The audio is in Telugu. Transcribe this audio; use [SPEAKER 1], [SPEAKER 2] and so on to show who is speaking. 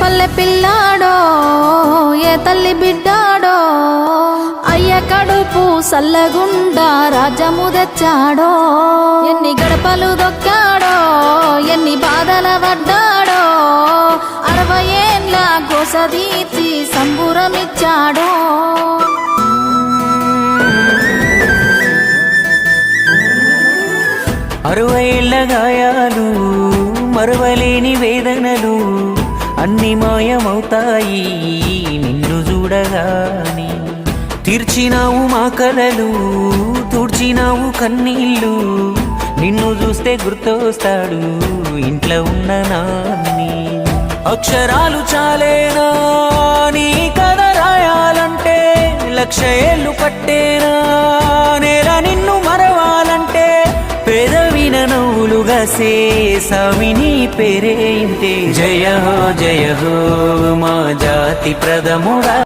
[SPEAKER 1] పల్లె పిల్లాడో ఏ తల్లి బిడ్డాడో అయ్య కడుపు సల్లగుండా రాజ్యము తెచ్చాడో ఎన్ని గడపలు దొక్కాడో ఎన్ని బాధల పడ్డాడో 60 ఏండ్ల గోసదీర్చి సంబురమిచ్చాడో
[SPEAKER 2] 60 ఏళ్ల గాయాలు మరువలేని వేదనలు అన్ని మాయమవుతాయి నిన్ను చూడగాని తీర్చినావు మా కలలు తుడిచినావు కన్నీళ్ళు నిన్ను చూస్తే గుర్తొస్తాడు ఇంట్లో ఉన్న నాన్ని అక్షరాలు చాలేనా నీ కథ రాయాలంటే 1,00,000 ఏళ్ళు పట్టేనా నేల నిన్ను మరవాలంటే పేదవిన నవ్వులుగా సేసామి నీ పేరే ఇంతే జయ హో మా జాతి ప్రథముడా।